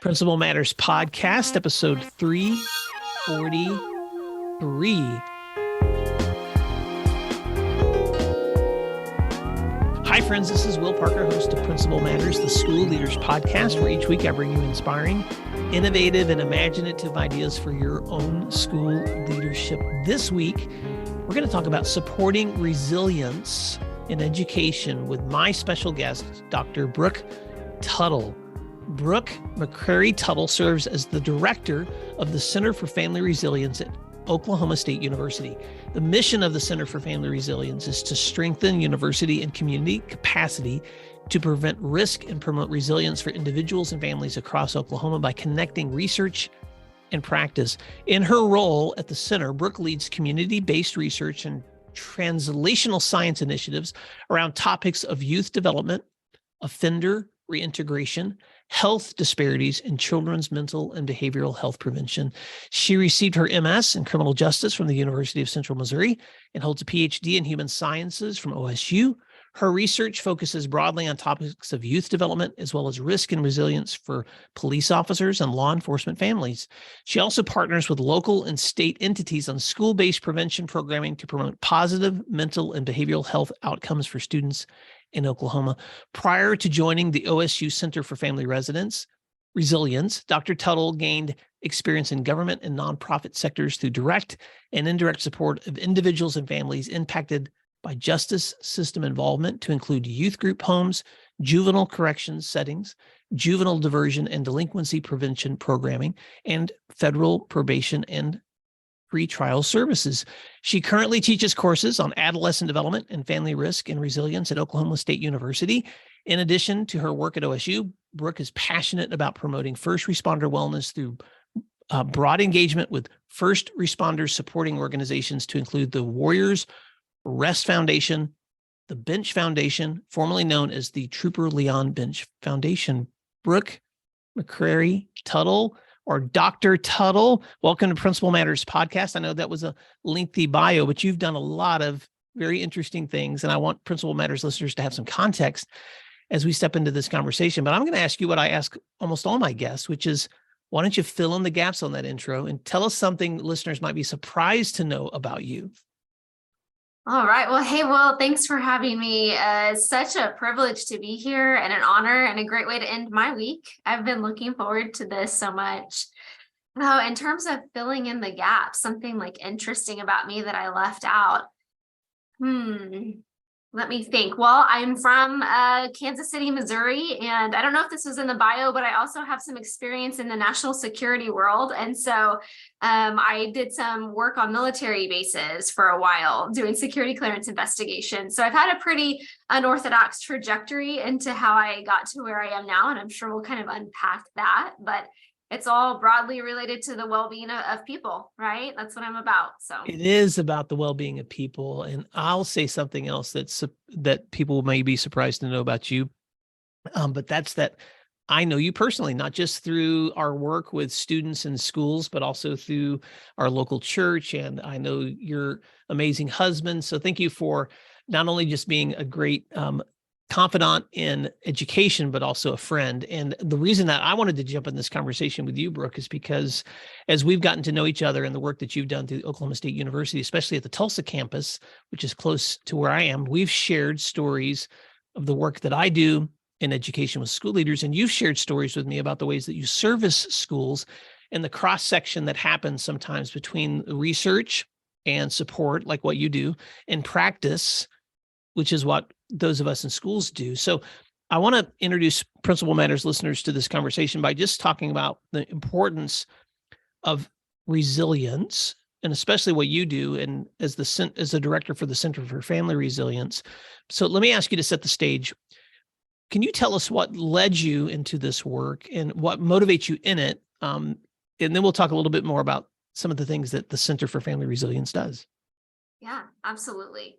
Principal Matters Podcast, episode 343. Hi, friends. This is Will Parker, host of Principal Matters, the School Leaders Podcast, where each week I bring you inspiring, innovative, and imaginative ideas for your own school leadership. This week, we're going to talk about supporting resilience in education with my special guest, Dr. Brooke Tuttle. Brooke Tuttle serves as the director of the Center for Family Resilience at Oklahoma State University. The mission of the Center for Family Resilience is to strengthen university and community capacity to prevent risk and promote resilience for individuals and families across Oklahoma by connecting research and practice. In her role at the center, Brooke leads community-based research and translational science initiatives around topics of youth development, offender reintegration, health disparities, and children's mental and behavioral health prevention. She received her MS in criminal justice from the University of Central Missouri and holds a PhD in human sciences from OSU. Her research focuses broadly on topics of youth development, as well as risk and resilience for police officers and law enforcement families. She also partners with local and state entities on school-based prevention programming to promote positive mental and behavioral health outcomes for students in Oklahoma. Prior to joining the OSU Center for Family Resilience, Dr. Tuttle gained experience in government and nonprofit sectors through direct and indirect support of individuals and families impacted by justice system involvement, to include youth group homes, juvenile corrections settings, juvenile diversion and delinquency prevention programming, and federal probation and pretrial services. She currently teaches courses on adolescent development and family risk and resilience at Oklahoma State University. In addition to her work at OSU, Brooke is passionate about promoting first responder wellness through broad engagement with first responders supporting organizations to include the Warriors Rest Foundation, the Bench Foundation, formerly known as the Trooper Leon Bench Foundation. Brooke Tuttle, or Dr. Tuttle, welcome to Principal Matters Podcast. I know that was a lengthy bio, but you've done a lot of very interesting things, and I want Principal Matters listeners to have some context as we step into this conversation. But I'm going to ask you what I ask almost all my guests, which is, why don't you fill in the gaps on that intro and tell us something listeners might be surprised to know about you? All right. Well, hey, Will, thanks for having me. It's such a privilege to be here and an honor and a great way to end my week. I've been looking forward to this so much. In terms of filling in the gaps, something like interesting about me that I left out. Let me think. Well, I'm from Kansas City, Missouri, and I don't know if this was in the bio, but I also have some experience in the national security world. And so I did some work on military bases for a while doing security clearance investigations. So I've had a pretty unorthodox trajectory into how I got to where I am now, and I'm sure we'll kind of unpack that. But it's all broadly related to the well-being of people, right? That's what I'm about. So it is about the well-being of people. And I'll say something else that people may be surprised to know about you. But that's that I know you personally, not just through our work with students in schools, but also through our local church. And I know your amazing husband. So thank you for not only just being a great confidant in education, but also a friend. And the reason that I wanted to jump in this conversation with you, Brooke, is because as we've gotten to know each other and the work that you've done through Oklahoma State University, especially at the Tulsa campus, which is close to where I am, we've shared stories of the work that I do in education with school leaders. And you've shared stories with me about the ways that you service schools and the cross-section that happens sometimes between research and support, like what you do, and practice, which is what those of us in schools do. So I want to introduce Principal Matters listeners to this conversation by just talking about the importance of resilience, and especially what you do and as the director for the Center for Family Resilience. So let me ask you to set the stage. Can you tell us what led you into this work and what motivates you in it? And then we'll talk a little bit more about some of the things that the Center for Family Resilience does. Yeah, absolutely.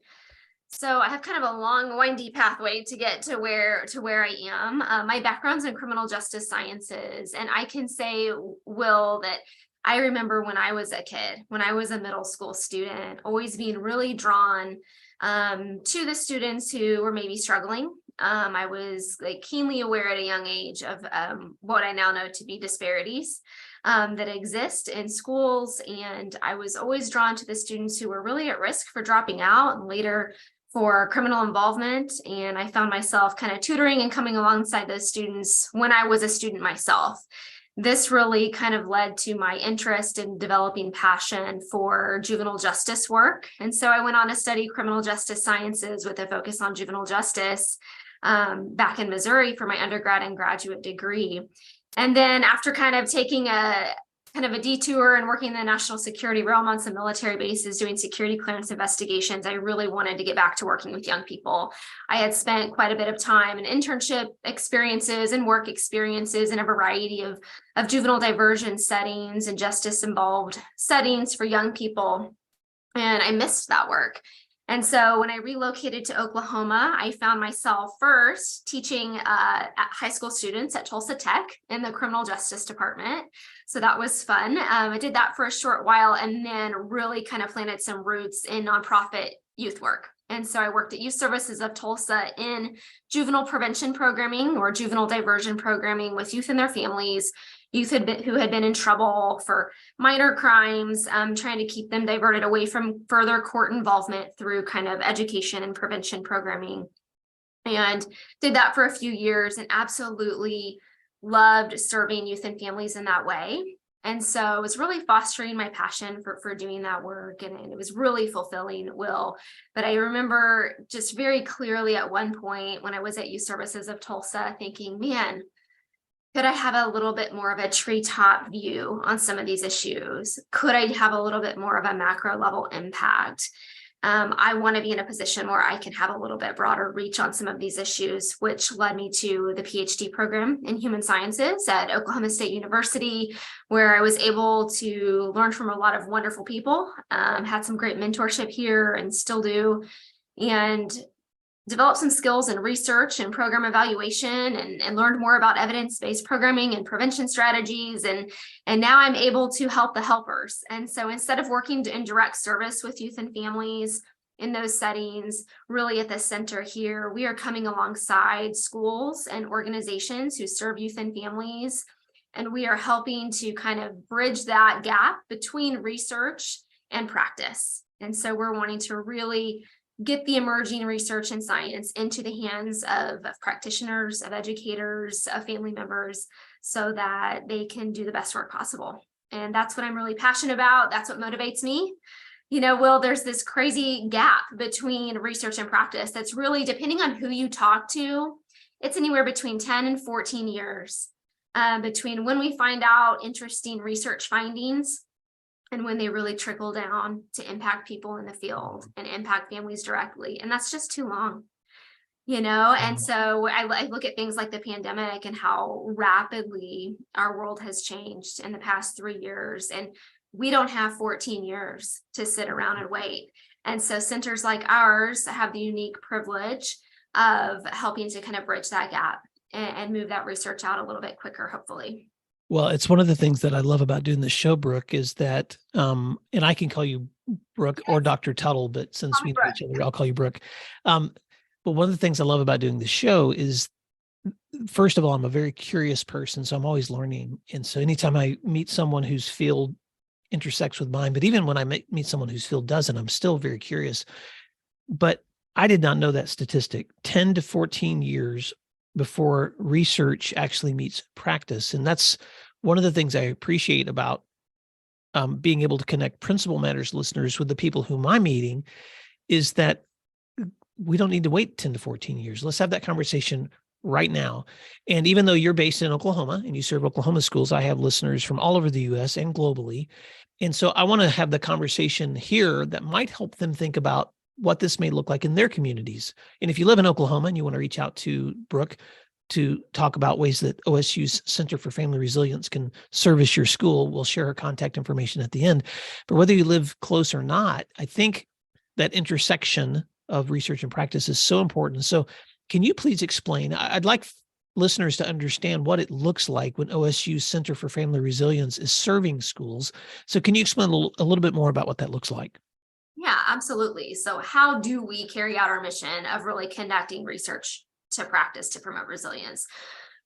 So I have kind of a long, windy pathway to get to where I am. My background's in criminal justice sciences, and I can say, Will, that I remember when I was a kid, when I was a middle school student, always being really drawn to the students who were maybe struggling I was like keenly aware at a young age of what I now know to be disparities that exist in schools. And I was always drawn to the students who were really at risk for dropping out and later for criminal involvement. And I found myself kind of tutoring and coming alongside those students when I was a student myself. This really kind of led to my interest in developing passion for juvenile justice work. And so I went on to study criminal justice sciences with a focus on juvenile justice back in Missouri for my undergrad and graduate degree. And then after kind of taking a detour and working in the national security realm on some military bases doing security clearance investigations, I really wanted to get back to working with young people. I had spent quite a bit of time in internship experiences and work experiences in a variety of juvenile diversion settings and justice involved settings for young people. And I missed that work. And so when I relocated to Oklahoma, I found myself first teaching at high school students at Tulsa Tech in the criminal justice department. So that was fun. I did that for a short while and then really kind of planted some roots in nonprofit youth work. And so I worked at Youth Services of Tulsa in juvenile prevention programming or juvenile diversion programming with youth and their families, youth who had been in trouble for minor crimes, trying to keep them diverted away from further court involvement through kind of education and prevention programming. And did that for a few years and absolutely loved serving youth and families in that way. And so it was really fostering my passion for doing that work. And it was really fulfilling, Will. But I remember just very clearly at one point when I was at Youth Services of Tulsa thinking, man, could I have a little bit more of a treetop view on some of these issues? Could I have a little bit more of a macro level impact? I want to be in a position where I can have a little bit broader reach on some of these issues, which led me to the PhD program in human sciences at Oklahoma State University, where I was able to learn from a lot of wonderful people, had some great mentorship here and still do, and developed some skills in research and program evaluation and learned more about evidence-based programming and prevention strategies. And now I'm able to help the helpers. And so instead of working in direct service with youth and families in those settings, really at the center here, we are coming alongside schools and organizations who serve youth and families. And we are helping to kind of bridge that gap between research and practice. And so we're wanting to really get the emerging research and science into the hands of practitioners, of educators, of family members, so that they can do the best work possible. And that's what I'm really passionate about. That's what motivates me. You know, Will, there's this crazy gap between research and practice that's really, depending on who you talk to, it's anywhere between 10 and 14 years between when we find out interesting research findings and when they really trickle down to impact people in the field and impact families directly. And that's just too long, you know? And so I look at things like the pandemic and how rapidly our world has changed in the past 3 years. And we don't have 14 years to sit around and wait. And so centers like ours have the unique privilege of helping to kind of bridge that gap and move that research out a little bit quicker, hopefully. Well, it's one of the things that I love about doing this show, Brooke, is that, and I can call you Brooke or Dr. Tuttle, but since we know each other, I'll call you Brooke. But one of the things I love about doing this show is, first of all, I'm a very curious person, so I'm always learning. And so anytime I meet someone whose field intersects with mine, but even when I meet someone whose field doesn't, I'm still very curious. But I did not know that statistic, 10 to 14 years before research actually meets practice. And that's one of the things I appreciate about being able to connect Principal Matters listeners with the people whom I'm meeting, is that we don't need to wait 10 to 14 years. Let's have that conversation right now. And even though you're based in Oklahoma and you serve Oklahoma schools, I have listeners from all over the US and globally. And so I want to have the conversation here that might help them think about what this may look like in their communities. And if you live in Oklahoma and you want to reach out to Brooke to talk about ways that OSU's Center for Family Resilience can service your school, we'll share her contact information at the end. But whether you live close or not, I think that intersection of research and practice is so important. So can you please explain? I'd like listeners to understand what it looks like when OSU's Center for Family Resilience is serving schools. So can you explain a little bit more about what that looks like? Yeah, absolutely. So how do we carry out our mission of really conducting research to practice to promote resilience?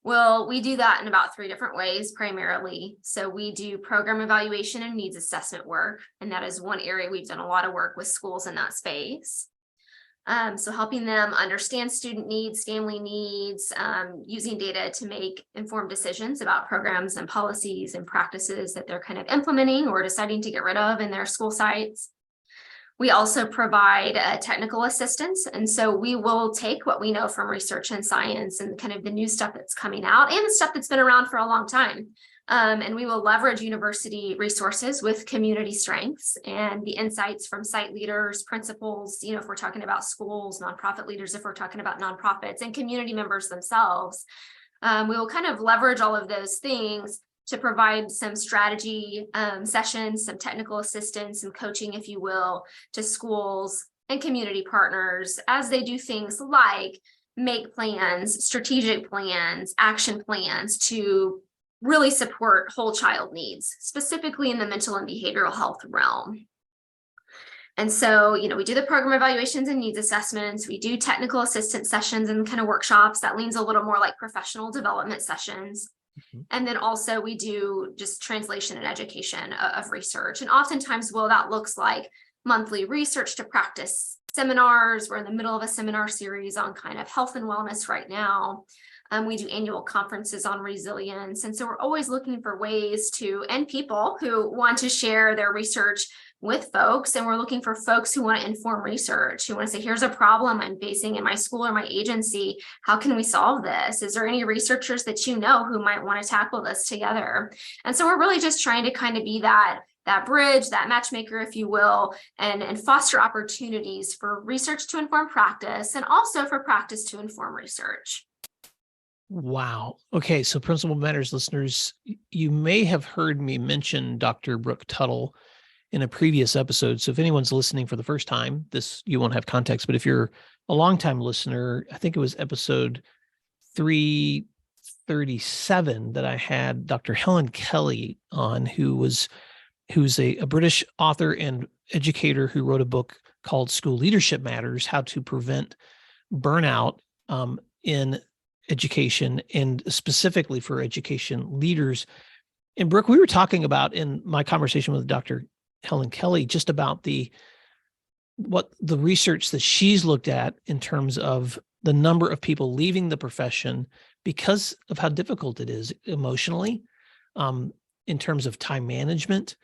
Well, we do that in about 3 different ways primarily. So we do program evaluation and needs assessment work, and that is one area we've done a lot of work with schools in that space. So helping them understand student needs, family needs, using data to make informed decisions about programs and policies and practices that they're kind of implementing or deciding to get rid of in their school sites. We also provide technical assistance. And so we will take what we know from research and science and kind of the new stuff that's coming out and the stuff that's been around for a long time. And we will leverage university resources with community strengths and the insights from site leaders, principals, if we're talking about schools, nonprofit leaders, if we're talking about nonprofits, and community members themselves. We will kind of leverage all of those things to provide some strategy sessions, some technical assistance, some coaching, if you will, to schools and community partners as they do things like make plans, strategic plans, action plans to really support whole child needs, specifically in the mental and behavioral health realm. And so, we do the program evaluations and needs assessments. We do technical assistance sessions and kind of workshops that leans a little more like professional development sessions. And then also we do just translation and education of research. And oftentimes, that looks like monthly research to practice seminars. We're in the middle of a seminar series on kind of health and wellness right now. We do annual conferences on resilience. And so we're always looking for ways to, and people who want to share their research with folks. And we're looking for folks who want to inform research, who want to say, here's a problem I'm facing in my school or my agency. How can we solve this? Is there any researchers that who might want to tackle this together? And so we're really just trying to kind of be that bridge, that matchmaker, if you will, and foster opportunities for research to inform practice and also for practice to inform research. Wow. Okay. So Principal Matters listeners, you may have heard me mention Dr. Brooke Tuttle in a previous episode. So if anyone's listening for the first time, you won't have context, but if you're a longtime listener, I think it was episode 337 that I had Dr. Helen Kelly on, who's a British author and educator who wrote a book called School Leadership Matters: How to Prevent Burnout in Education, and specifically for education leaders. And Brooke, we were talking about in my conversation with Dr. Helen Kelly just about what the research that she's looked at in terms of the number of people leaving the profession because of how difficult it is emotionally, in terms of time management,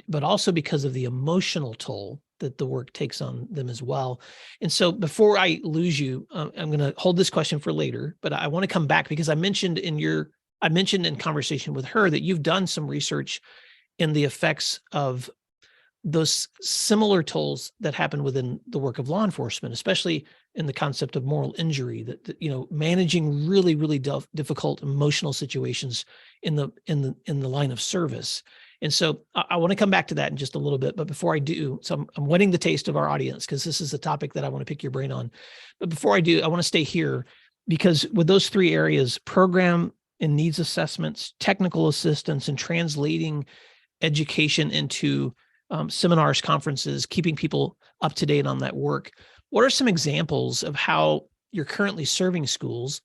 but also because of the emotional toll that the work takes on them as well. And so before I lose you, I'm going to hold this question for later, but I want to come back because I mentioned in conversation with her that you've done some research in the effects of those similar tolls that happen within the work of law enforcement, especially in the concept of moral injury, that managing really, really difficult emotional situations in the line of service. And so I want to come back to that in just a little bit. But before I do, so I'm whetting the taste of our audience because this is a topic that I want to pick your brain on. But before I do, I want to stay here because with those 3 areas, program and needs assessments, technical assistance, and translating education into seminars, conferences, keeping people up to date on that work. What are some examples of how you're currently serving schools?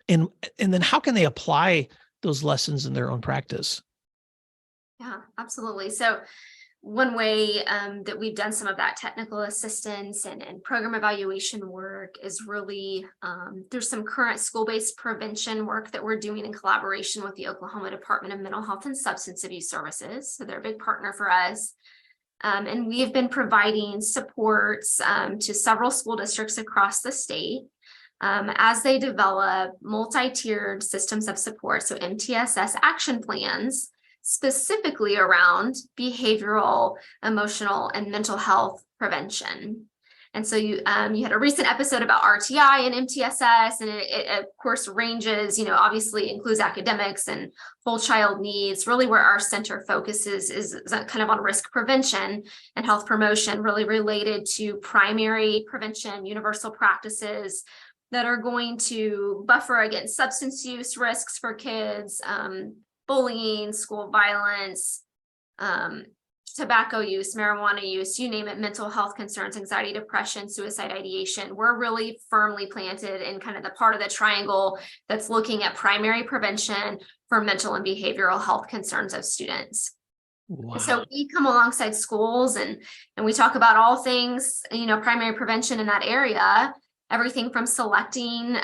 And then how can they apply those lessons in their own practice? Yeah, absolutely. So one way that we've done some of that technical assistance and program evaluation work is really there's some current school-based prevention work that we're doing in collaboration with the Oklahoma Department of Mental Health and Substance Abuse Services. So they're a big partner for us. And we have been providing supports to several school districts across the state as they develop multi-tiered systems of support, so MTSS action plans, specifically around behavioral, emotional, and mental health prevention. And so you had a recent episode about RTI and MTSS, and it of course ranges, obviously includes academics and whole child needs. Really where our center focuses is kind of on risk prevention and health promotion, really related to primary prevention, universal practices that are going to buffer against substance use risks for kids, bullying, school violence, tobacco use, marijuana use, you name it, mental health concerns, anxiety, depression, suicide ideation. We're really firmly planted in kind of the part of the triangle that's looking at primary prevention for mental and behavioral health concerns of students. Wow. So we come alongside schools and we talk about all things, primary prevention in that area, everything from selecting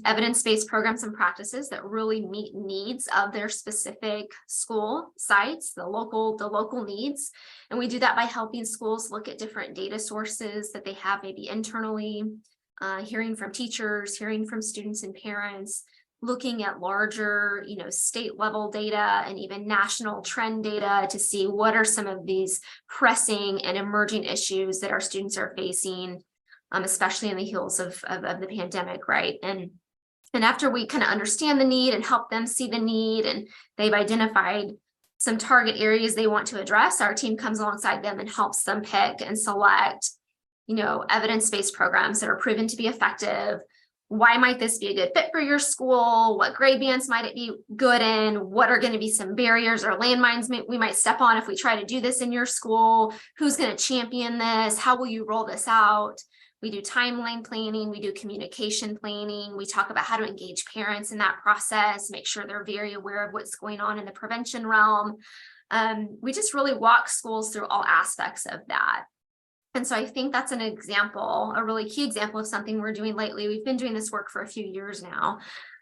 evidence-based programs and practices that really meet needs of their specific school sites, the local needs. And we do that by helping schools look at different data sources that they have maybe internally, hearing from teachers, hearing from students and parents, looking at larger, state level data and even national trend data to see what are some of these pressing and emerging issues that our students are facing, especially in the heels of the pandemic, right? And after we kind of understand the need and help them see the need, and they've identified some target areas they want to address, our team comes alongside them and helps them pick and select, evidence-based programs that are proven to be effective. Why might this be a good fit for your school? What grade bands might it be good in? What are going to be some barriers or landmines we might step on if we try to do this in your school? Who's going to champion this? How will you roll this out? We do timeline planning. We do communication planning. We talk about how to engage parents in that process, make sure they're very aware of what's going on in the prevention realm. We just really walk schools through all aspects of that. And so I think that's an example, a really key example of something we're doing lately. We've been doing this work for a few years now,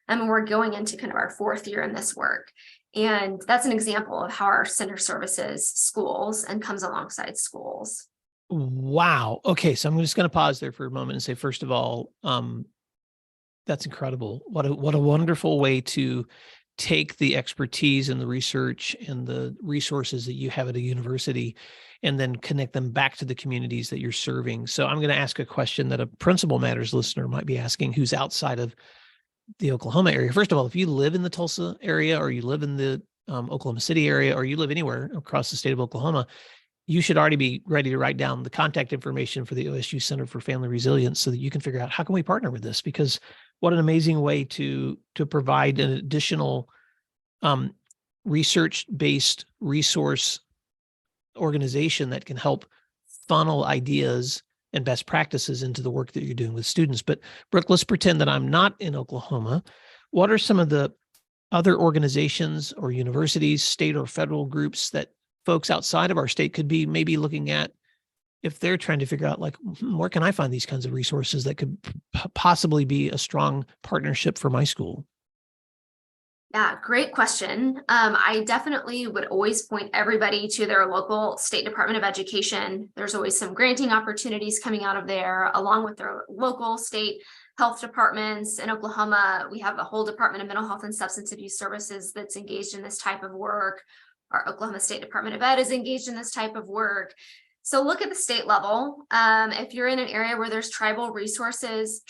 and we're going into kind of our 4th year in this work. And that's an example of how our center services schools and comes alongside schools. Wow. Okay. So I'm just going to pause there for a moment and say, first of all, that's incredible. What a wonderful way to take the expertise and the research and the resources that you have at a university and then connect them back to the communities that you're serving. So I'm going to ask a question that a Principal Matters listener might be asking who's outside of the Oklahoma area. First of all, if you live in the Tulsa area, or you live in the Oklahoma City area, or you live anywhere across the state of Oklahoma, you should already be ready to write down the contact information for the OSU Center for Family Resilience so that you can figure out how can we partner with this, because what an amazing way to provide an additional research-based resource organization that can help funnel ideas and best practices into the work that you're doing with students. But Brooke, let's pretend that I'm not in Oklahoma. What are some of the other organizations or universities, state or federal groups that folks outside of our state could be maybe looking at if they're trying to figure out, like, where can I find these kinds of resources that could possibly be a strong partnership for my school? Yeah, great question. I definitely would always point everybody to their local state Department of Education. There's always some granting opportunities coming out of there, along with their local state health departments. In Oklahoma, we have a whole Department of Mental Health and Substance Abuse Services that's engaged in this type of work. Our Oklahoma State Department of Ed is engaged in this type of work. So look at the state level. If you're in an area where there's tribal resources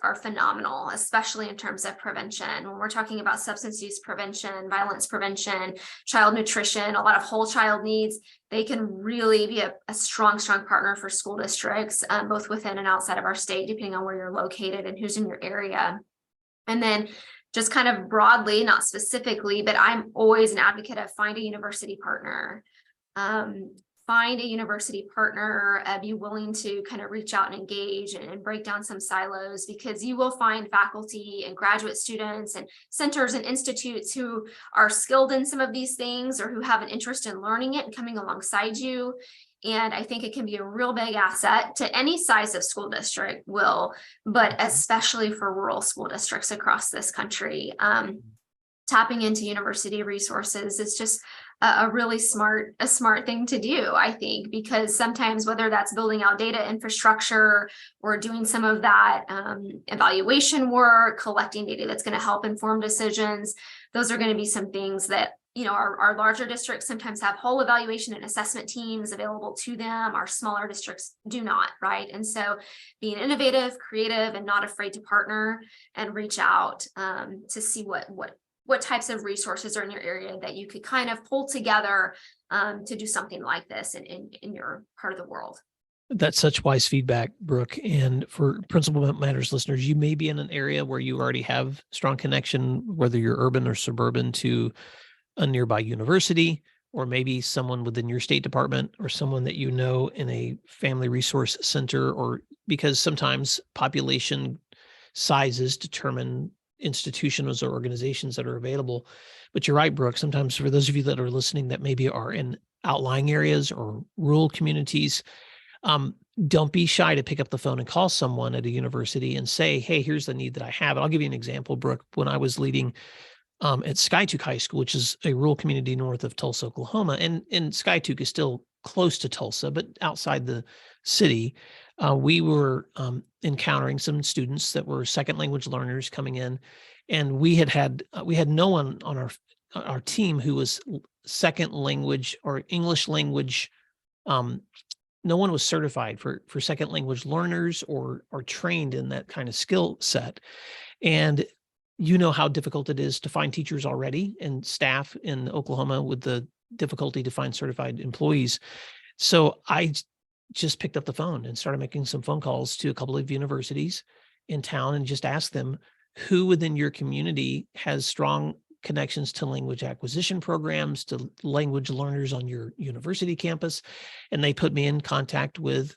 are phenomenal, especially in terms of prevention. When we're talking about substance use prevention, violence prevention, child nutrition, a lot of whole child needs, they can really be a strong partner for school districts, both within and outside of our state, depending on where you're located and who's in your area. And then just kind of broadly, not specifically, but I'm always an advocate of find a university partner. Find a university partner, be willing to kind of reach out and engage and break down some silos, because you will find faculty and graduate students and centers and institutes who are skilled in some of these things or who have an interest in learning it and coming alongside you. And I think it can be a real big asset to any size of school district, but especially for rural school districts across this country. Tapping into university resources is just a really smart thing to do, I think, because sometimes, whether that's building out data infrastructure or doing some of that evaluation work, collecting data that's going to help inform decisions, those are going to be some things that, our larger districts sometimes have whole evaluation and assessment teams available to them. Our smaller districts do not, right? And so being innovative, creative, and not afraid to partner and reach out to see what types of resources are in your area that you could kind of pull together to do something like this in your part of the world. That's such wise feedback, Brooke. And for Principal Matters listeners, you may be in an area where you already have strong connection, whether you're urban or suburban, to a nearby university or maybe someone within your state department or someone that you know in a family resource center, or because sometimes population sizes determine institutions or organizations that are available. But you're right, Brooke, sometimes for those of you that are listening that maybe are in outlying areas or rural communities, don't be shy to pick up the phone and call someone at a university and say, hey, here's the need that I have. And I'll give you an example, Brooke. When I was leading at Skytook High School, which is a rural community north of Tulsa, Oklahoma, and Skytook is still close to Tulsa, but outside the city, we were encountering some students that were second language learners coming in, and we had no one on our team who was second language or English language. No one was certified for second language learners or trained in that kind of skill set. And you know how difficult it is to find teachers already and staff in Oklahoma with the difficulty to find certified employees. So I just picked up the phone and started making some phone calls to a couple of universities in town and just asked them who within your community has strong connections to language acquisition programs, to language learners on your university campus. And they put me in contact with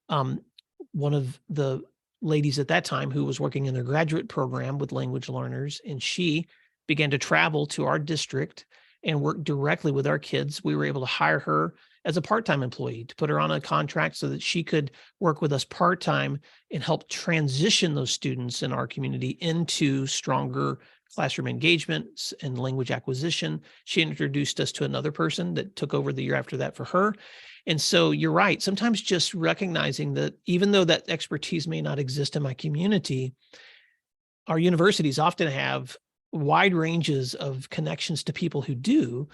one of the ladies at that time who was working in their graduate program with language learners. And she began to travel to our district and work directly with our kids. We were able to hire her as a part-time employee to put her on a contract so that she could work with us part-time and help transition those students in our community into stronger classroom engagements and language acquisition. She introduced us to another person that took over the year after that for her. And so you're right. Sometimes just recognizing that even though that expertise may not exist in my community, our universities often have wide ranges of connections to people who do.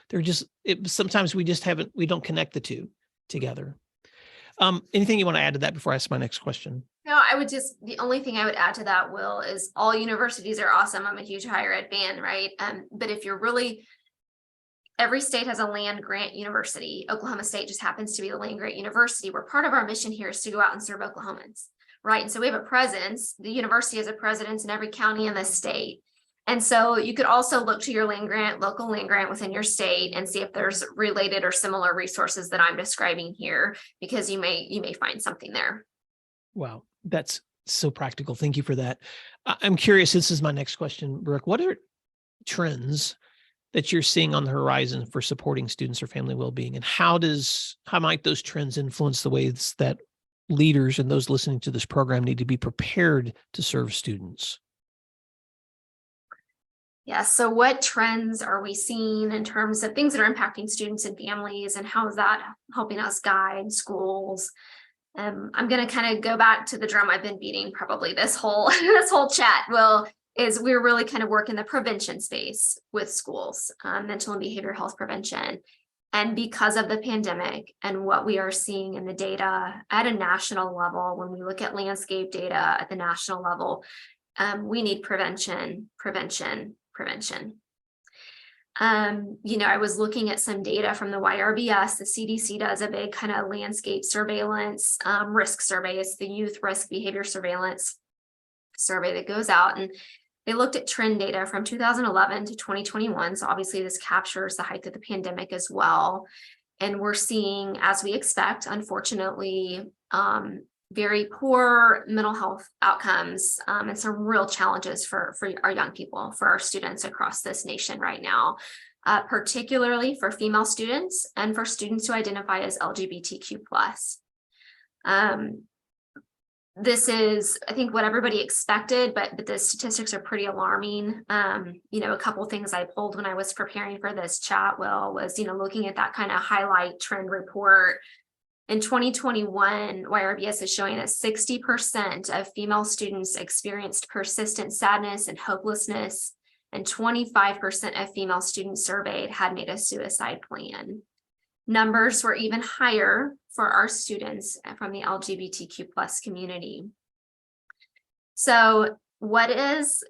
Sometimes we don't connect the two together. Anything you want to add to that before I ask my next question? No, the only thing I would add to that, Will, is all universities are awesome. I'm a huge higher ed fan, right? But if you're really, every state has a land grant university. Oklahoma State just happens to be the land grant university, where part of our mission here is to go out and serve Oklahomans, right? And so we have a presence. The university has a presence in every county in the state. And so you could also look to your local land grant within your state and see if there's related or similar resources that I'm describing here, because you may find something there. Wow, that's so practical. Thank you for that. I'm curious, this is my next question, Brooke. What are trends that you're seeing on the horizon for supporting students or family well-being, and how might those trends influence the ways that leaders and those listening to this program need to be prepared to serve students? Yeah, so what trends are we seeing in terms of things that are impacting students and families, and how is that helping us guide schools? I'm going to kind of go back to the drum I've been beating probably this whole chat. Is we're really kind of working the prevention space with schools, mental and behavioral health prevention. And because of the pandemic and what we are seeing in the data at a national level, when we look at landscape data at the national level, we need prevention. I was looking at some data from the YRBS. The CDC does a big kind of landscape surveillance risk survey. It's the Youth Risk Behavior Surveillance survey that goes out, and they looked at trend data from 2011 to 2021. So obviously this captures the height of the pandemic as well. And we're seeing, as we expect, unfortunately, very poor mental health outcomes and some real challenges for our young people, for our students across this nation right now, particularly for female students and for students who identify as LGBTQ+. This is, I think, what everybody expected, but the statistics are pretty alarming. A couple of things I pulled when I was preparing for this chat, was looking at that kind of highlight trend report. In 2021, YRBS is showing that 60% of female students experienced persistent sadness and hopelessness, and 25% of female students surveyed had made a suicide plan. Numbers were even higher for our students from the LGBTQ+ community. So what is,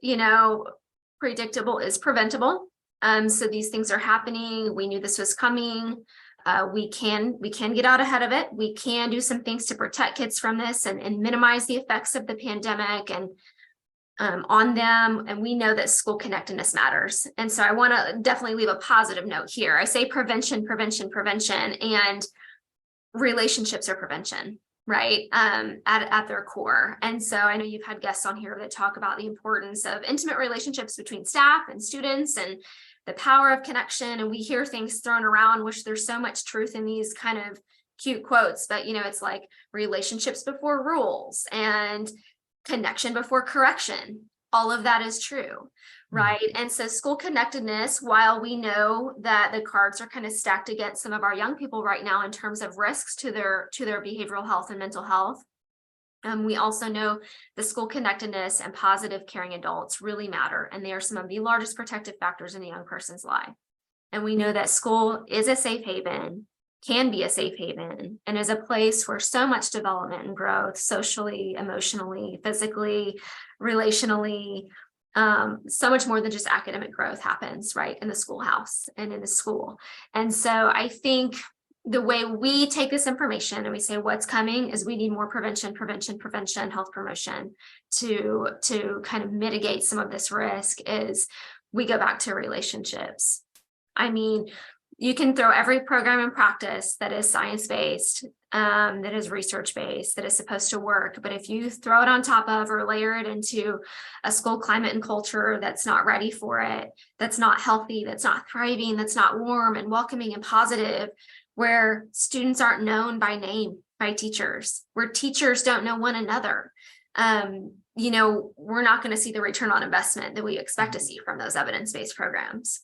predictable is preventable. So these things are happening. We knew this was coming. We can get out ahead of it. We can do some things to protect kids from this and minimize the effects of the pandemic. And on them. And we know that school connectedness matters. And so I want to definitely leave a positive note here. I say prevention, prevention, prevention, and relationships are prevention, right? At their core. And so I know you've had guests on here that talk about the importance of intimate relationships between staff and students and the power of connection. And we hear things thrown around, which there's so much truth in these kind of cute quotes, but it's like relationships before rules and connection before correction. All of that is true, right? And so school connectedness, while we know that the cards are kind of stacked against some of our young people right now in terms of risks to their behavioral health and mental health, we also know the school connectedness and positive caring adults really matter, and they are some of the largest protective factors in a young person's life. And we know that school is a safe haven, can be a safe haven, and is a place where so much development and growth, socially, emotionally, physically, relationally, so much more than just academic growth happens, right, in the schoolhouse and in the school. And so I think the way we take this information and we say what's coming is we need more prevention, health promotion to kind of mitigate some of this risk, is we go back to relationships. I mean, you can throw every program in practice that is science-based, that is research-based, that is supposed to work. But if you throw it on top of or layer it into a school climate and culture that's not ready for it, that's not healthy, that's not thriving, that's not warm and welcoming and positive, where students aren't known by name by teachers, where teachers don't know one another, we're not going to see the return on investment that we expect to see from those evidence-based programs.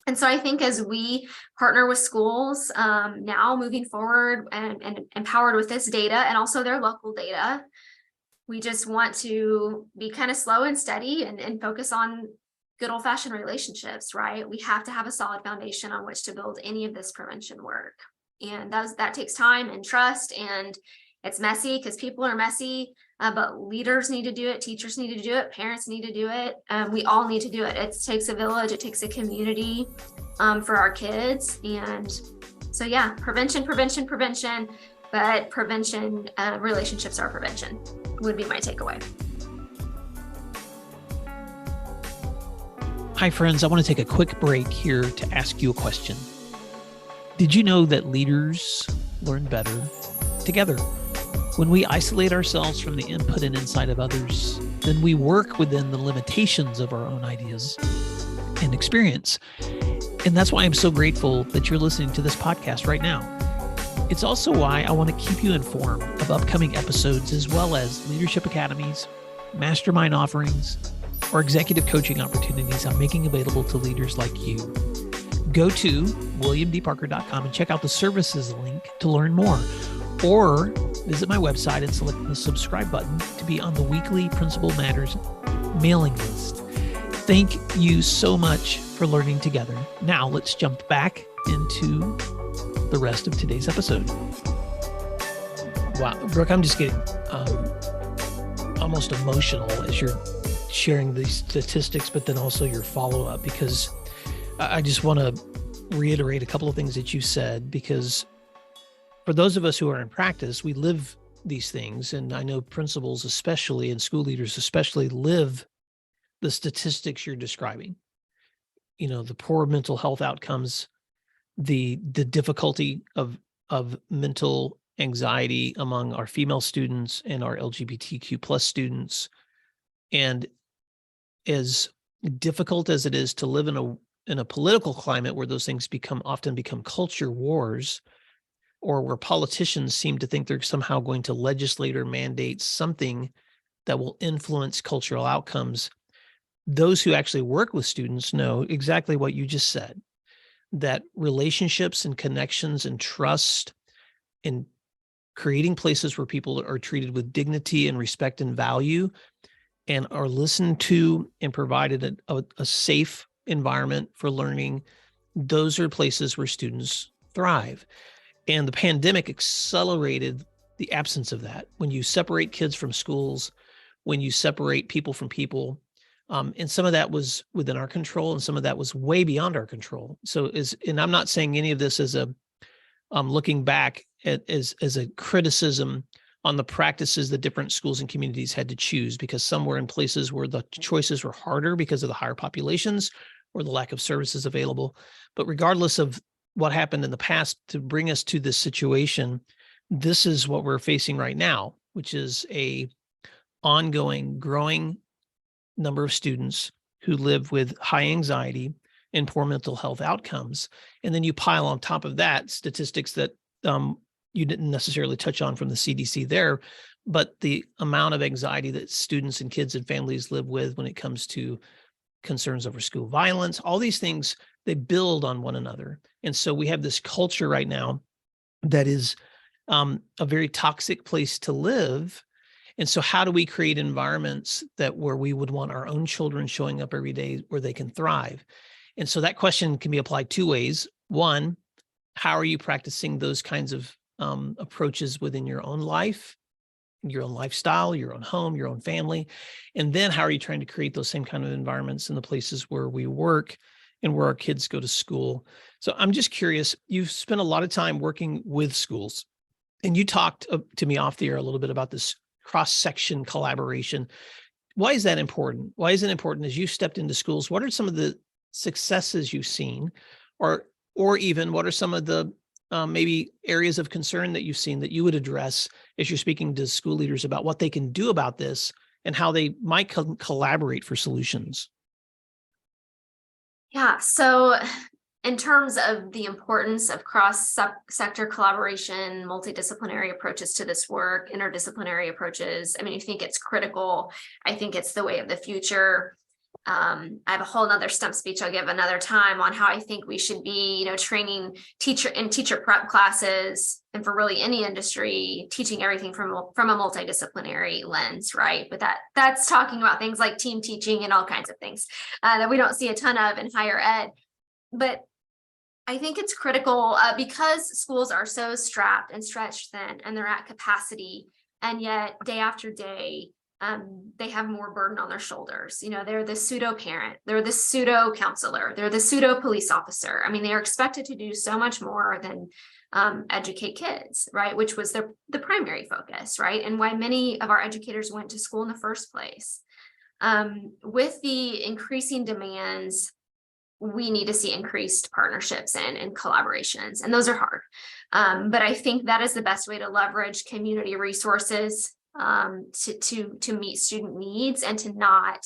And so I think as we partner with schools now moving forward and empowered with this data and also their local data, we just want to be kind of slow and steady and focus on good old-fashioned relationships, right? We have to have a solid foundation on which to build any of this prevention work. And that takes time and trust, and it's messy because people are messy, but leaders need to do it, teachers need to do it, parents need to do it. We all need to do it. It takes a village, it takes a community for our kids. And so, yeah, prevention, but prevention, relationships are prevention would be my takeaway. Hi, friends. I want to take a quick break here to ask you a question. Did you know that leaders learn better together? When we isolate ourselves from the input and insight of others, then we work within the limitations of our own ideas and experience. And that's why I'm so grateful that you're listening to this podcast right now. It's also why I want to keep you informed of upcoming episodes, as well as leadership academies, mastermind offerings, or executive coaching opportunities I'm making available to leaders like you. Go to williamdparker.com and check out the services link to learn more, or visit my website and select the subscribe button to be on the weekly Principal Matters mailing list. Thank you so much for learning together. Now let's jump back into the rest of today's episode. Wow, Brooke, I'm just getting almost emotional as you're sharing these statistics, but then also your follow-up, because I just want to reiterate a couple of things that you said, because for those of us who are in practice, we live these things. And I know principals especially, and school leaders especially, live the statistics you're describing. The poor mental health outcomes, the difficulty of mental anxiety among our female students and our LGBTQ plus students. And as difficult as it is to live in a political climate where those things often become culture wars, or where politicians seem to think they're somehow going to legislate or mandate something that will influence cultural outcomes, those who actually work with students know exactly what you just said, that relationships and connections and trust and creating places where people are treated with dignity and respect and value and are listened to and provided a safe environment for learning, those are places where students thrive. And the pandemic accelerated the absence of that. When you separate kids from schools, when you separate people from people, and some of that was within our control, and some of that was way beyond our control. And I'm not saying any of this as looking back as a criticism on the practices that different schools and communities had to choose, because some were in places where the choices were harder because of the higher populations or the lack of services available. But regardless of what happened in the past to bring us to this situation, this is what we're facing right now, which is a ongoing, growing number of students who live with high anxiety and poor mental health outcomes. And then you pile on top of that statistics that you didn't necessarily touch on from the CDC there, but the amount of anxiety that students and kids and families live with when it comes to concerns over school violence, all these things, they build on one another. And so we have this culture right now that is a very toxic place to live. And so how do we create environments where we would want our own children showing up every day where they can thrive? And so that question can be applied two ways. One, how are you practicing those kinds of approaches within your own life, your own lifestyle, your own home, your own family? And then how are you trying to create those same kind of environments in the places where we work and where our kids go to school? So I'm just curious, you've spent a lot of time working with schools, and you talked to me off the air a little bit about this cross-section collaboration. Why is that important? Why is it important as you stepped into schools? What are some of the successes you've seen, or even what are some of the maybe areas of concern that you've seen that you would address as you're speaking to school leaders about what they can do about this and how they might collaborate for solutions? Yeah, so in terms of the importance of cross-sector collaboration, multidisciplinary approaches to this work, interdisciplinary approaches, I mean, I think it's critical. I think it's the way of the future. I have a whole nother stump speech I'll give another time on how I think we should be, training teacher prep classes, and for really any industry, teaching everything from a multidisciplinary lens, right? But that's talking about things like team teaching and all kinds of things that we don't see a ton of in higher ed. But I think it's critical because schools are so strapped and stretched thin, and they're at capacity, and yet day after day, they have more burden on their shoulders. They're the pseudo parent, they're the pseudo counselor, they're the pseudo police officer. I mean, they are expected to do so much more than educate kids, right? Which was the primary focus, right? And why many of our educators went to school in the first place. With the increasing demands, we need to see increased partnerships and collaborations, and those are hard. But I think that is the best way to leverage community resources to meet student needs, and to not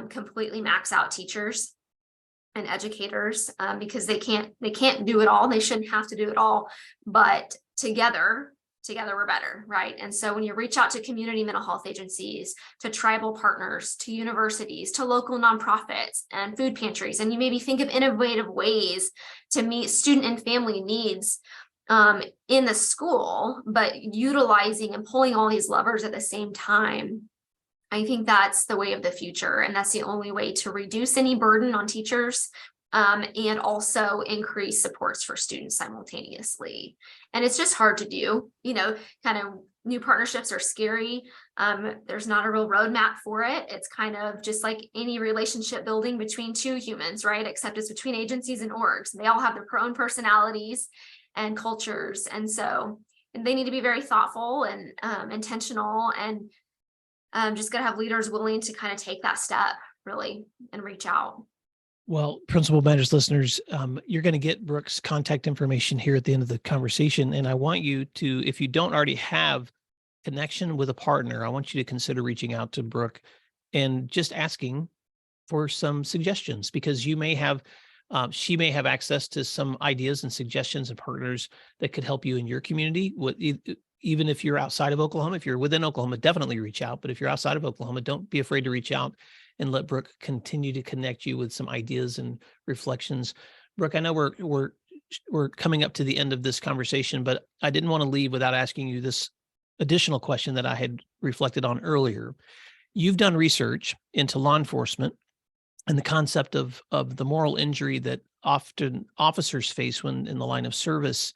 completely max out teachers and educators because they can't do it all. They shouldn't have to do it all, but together we're better, right? And so when you reach out to community mental health agencies, to tribal partners, to universities, to local nonprofits and food pantries, and you maybe think of innovative ways to meet student and family needs in the school, but utilizing and pulling all these levers at the same time, I think that's the way of the future. And that's the only way to reduce any burden on teachers and also increase supports for students simultaneously. And it's just hard to do, kind of new partnerships are scary. There's not a real roadmap for it. It's kind of just like any relationship building between two humans, right? Except it's between agencies and orgs. They all have their own personalities and cultures. And so they need to be very thoughtful and intentional, and just gonna have leaders willing to kind of take that step really and reach out. Well, Principal Matters listeners, you're going to get Brooke's contact information here at the end of the conversation. And I want you to, if you don't already have connection with a partner, I want you to consider reaching out to Brooke and just asking for some suggestions, because you may have she may have access to some ideas and suggestions and partners that could help you in your community. Even if you're outside of Oklahoma, if you're within Oklahoma, definitely reach out. But if you're outside of Oklahoma, don't be afraid to reach out and let Brooke continue to connect you with some ideas and reflections. Brooke, I know we're coming up to the end of this conversation, but I didn't want to leave without asking you this additional question that I had reflected on earlier. You've done research into law enforcement and the concept of the moral injury that often officers face when in the line of service.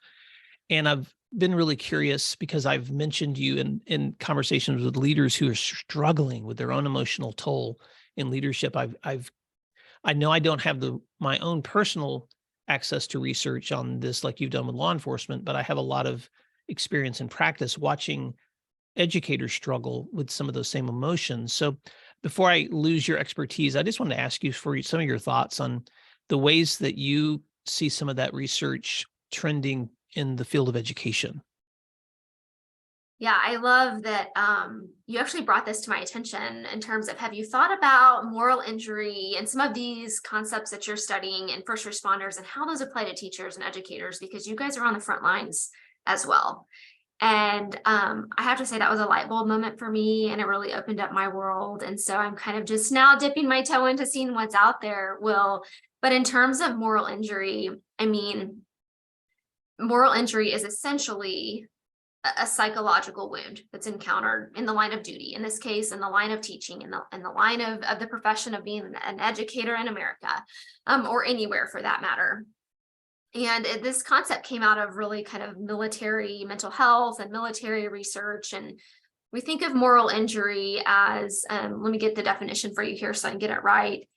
And I've been really curious because I've mentioned you in conversations with leaders who are struggling with their own emotional toll in leadership. I know I don't have my own personal access to research on this like you've done with law enforcement, but I have a lot of experience and practice watching educators struggle with some of those same emotions. So before I lose your expertise, I just wanted to ask you for some of your thoughts on the ways that you see some of that research trending in the field of education. Yeah, I love that you actually brought this to my attention in terms of, have you thought about moral injury and some of these concepts that you're studying in first responders and how those apply to teachers and educators, because you guys are on the front lines as well. And I have to say that was a light bulb moment for me, and it really opened up my world. And so I'm kind of just now dipping my toe into seeing what's out there, Will. But in terms of moral injury, I mean, moral injury is essentially a psychological wound that's encountered in the line of duty, in this case, in the line of teaching, in the line of the profession of being an educator in America, or anywhere for that matter. And this concept came out of really kind of military mental health and military research. And we think of moral injury as, let me get the definition for you here so I can get it right.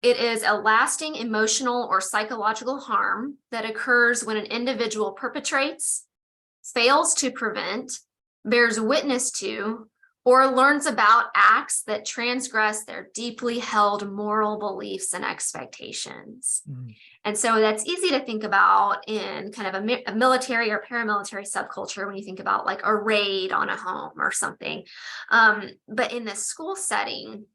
It is a lasting emotional or psychological harm that occurs when an individual perpetrates, fails to prevent, bears witness to, or learns about acts that transgress their deeply held moral beliefs and expectations. Mm. And so that's easy to think about in kind of a military or paramilitary subculture when you think about like a raid on a home or something. But in the school setting,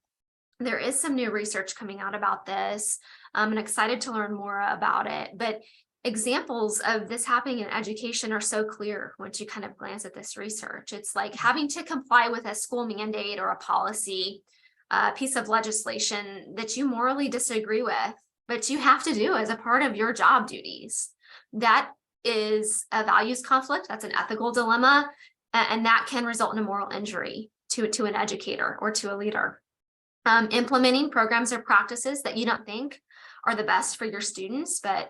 there is some new research coming out about this. I'm excited to learn more about it. But examples of this happening in education are so clear once you kind of glance at this research. It's like having to comply with a school mandate or a policy, a piece of legislation that you morally disagree with, but you have to do as a part of your job duties. That is a values conflict. That's an ethical dilemma, and that can result in a moral injury to an educator or to a leader. Implementing programs or practices that you don't think are the best for your students, but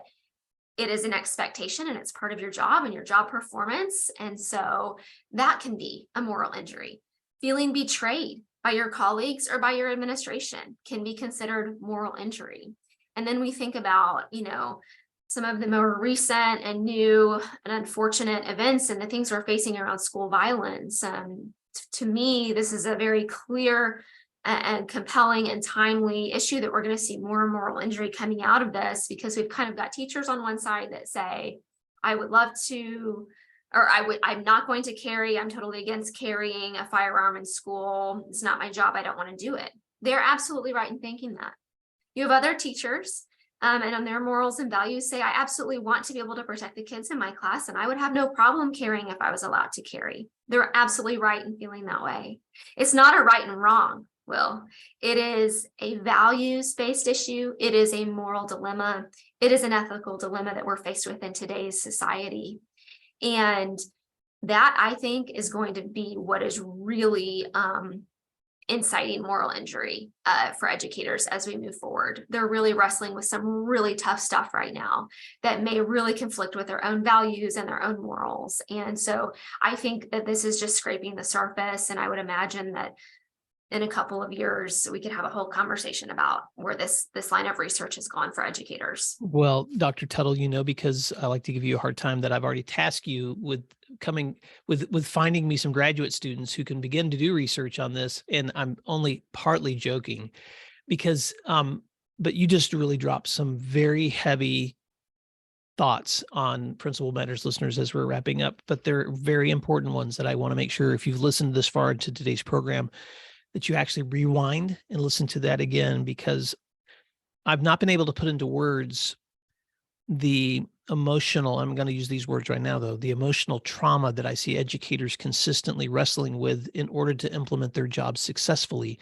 it is an expectation and it's part of your job and your job performance. And so that can be a moral injury. Feeling betrayed by your colleagues or by your administration can be considered moral injury. And then we think about, some of the more recent and new and unfortunate events and the things we're facing around school violence. To me, this is a very clear and compelling and timely issue that we're going to see more moral injury coming out of this, because we've kind of got teachers on one side that say, I would love to, or I'm not going to carry, I'm totally against carrying a firearm in school. It's not my job. I don't want to do it. They're absolutely right in thinking that. You have other teachers and on their morals and values say, I absolutely want to be able to protect the kids in my class, and I would have no problem carrying if I was allowed to carry. They're absolutely right in feeling that way. It's not a right and wrong, Will. It is a values-based issue. It is a moral dilemma. It is an ethical dilemma that we're faced with in today's society. And that, I think, is going to be what is really inciting moral injury for educators as we move forward. They're really wrestling with some really tough stuff right now that may really conflict with their own values and their own morals. And so I think that this is just scraping the surface. And I would imagine that in a couple of years, we could have a whole conversation about where this line of research has gone for educators. Well, Dr. Tuttle, because I like to give you a hard time, that I've already tasked you with coming with finding me some graduate students who can begin to do research on this. And I'm only partly joking because, but you just really dropped some very heavy thoughts on Principal Matters listeners as we're wrapping up, but they're very important ones that I want to make sure, if you've listened this far into today's program, that you actually rewind and listen to that again, because I've not been able to put into words the emotional, I'm going to use these words right now though, the emotional trauma that I see educators consistently wrestling with in order to implement their jobs successfully.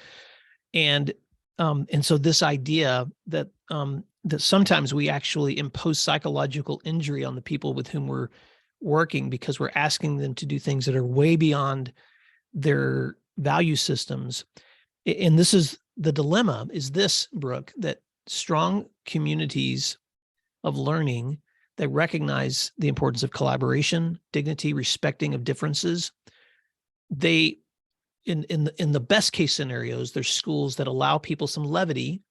And so this idea that that sometimes we actually impose psychological injury on the people with whom we're working because we're asking them to do things that are way beyond their value systems. And this is the dilemma, is this, Brooke, that strong communities of learning that recognize the importance of collaboration, dignity, respecting of differences, they, in the best case scenarios, there's schools that allow people some levity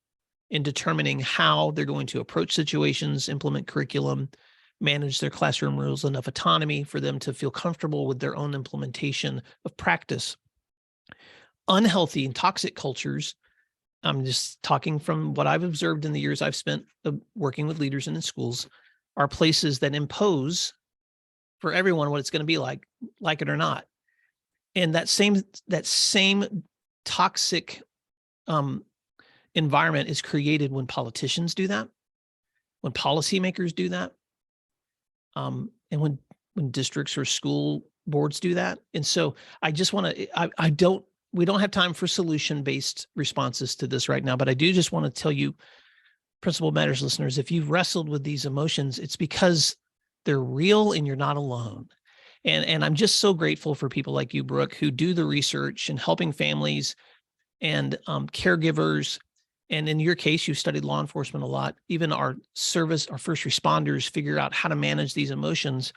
in determining how they're going to approach situations, implement curriculum, manage their classroom rules, enough autonomy for them to feel comfortable with their own implementation of practice. Unhealthy and toxic cultures, I'm just talking from what I've observed in the years I've spent working with leaders in schools, are places that impose for everyone what it's going to be like it or not. And that same toxic environment is created when politicians do that, when policymakers do that, and when districts or school boards do that. And so I just want to, we don't have time for solution-based responses to this right now, but I do just want to tell you, Principal Matters listeners, if you've wrestled with these emotions, it's because they're real and you're not alone. And I'm just so grateful for people like you, Brooke, who do the research and helping families and caregivers. And in your case, you studied law enforcement a lot. Even our first responders figure out how to manage these emotions.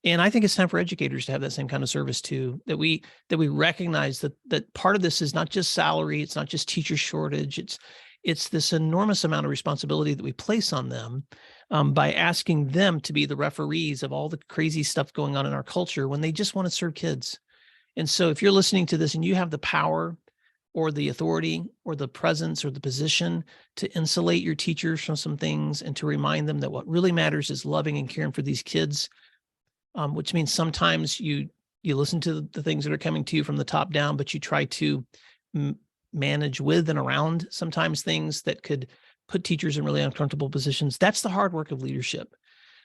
And I think it's time for educators to have that same kind of service too, that we recognize that part of this is not just salary, it's not just teacher shortage, it's this enormous amount of responsibility that we place on them by asking them to be the referees of all the crazy stuff going on in our culture when they just want to serve kids. And so if you're listening to this and you have the power or the authority or the presence or the position to insulate your teachers from some things and to remind them that what really matters is loving and caring for these kids, which means sometimes you listen to the things that are coming to you from the top down, but you try to manage with and around sometimes things that could put teachers in really uncomfortable positions. That's the hard work of leadership.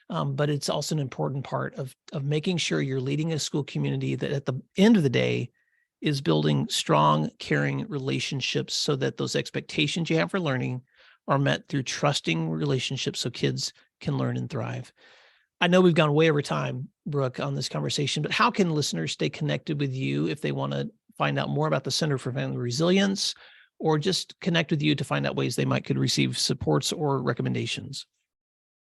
But it's also an important part of making sure you're leading a school community that at the end of the day is building strong, caring relationships so that those expectations you have for learning are met through trusting relationships so kids can learn and thrive. I know we've gone way over time, Brooke, on this conversation, but how can listeners stay connected with you if they want to find out more about the Center for Family Resilience or just connect with you to find out ways they could receive supports or recommendations?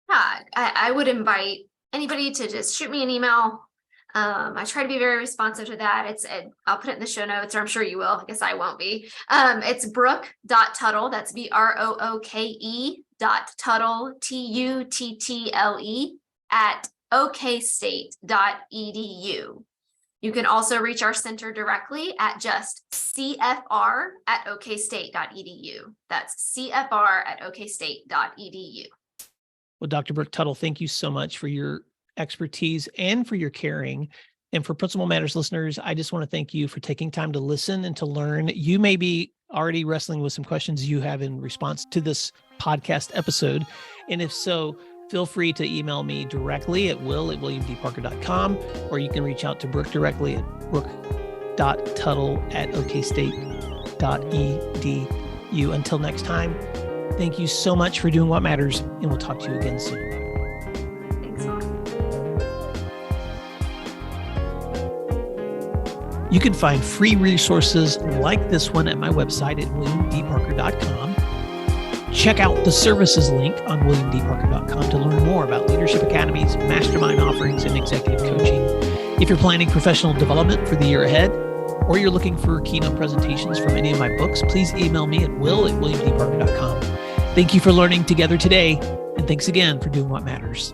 Yeah, I would invite anybody to just shoot me an email. I try to be very responsive to that. I'll put it in the show notes, or I'm sure you will. I guess I won't be. It's Brooke.Tuttle. That's BROOKE.Tuttle, TUTTLE at okstate.edu. You can also reach our center directly at just cfr@okstate.edu. That's cfr@okstate.edu. Well, Dr. Brooke Tuttle, thank you so much for your expertise and for your caring. And for Principal Matters listeners, I just want to thank you for taking time to listen and to learn. You may be already wrestling with some questions you have in response to this podcast episode. And if so, feel free to email me directly at will@williamdparker.com, or you can reach out to Brooke directly at brooke.tuttle@okstate.edu. Until next time, thank you so much for doing what matters, and we'll talk to you again soon. Thanks, Mom. You can find free resources like this one at my website at williamdparker.com. Check out the services link on williamdparker.com to learn more about leadership academies, mastermind offerings, and executive coaching. If you're planning professional development for the year ahead, or you're looking for keynote presentations from any of my books, please email me at will@williamdparker.com. Thank you for learning together today, and thanks again for doing what matters.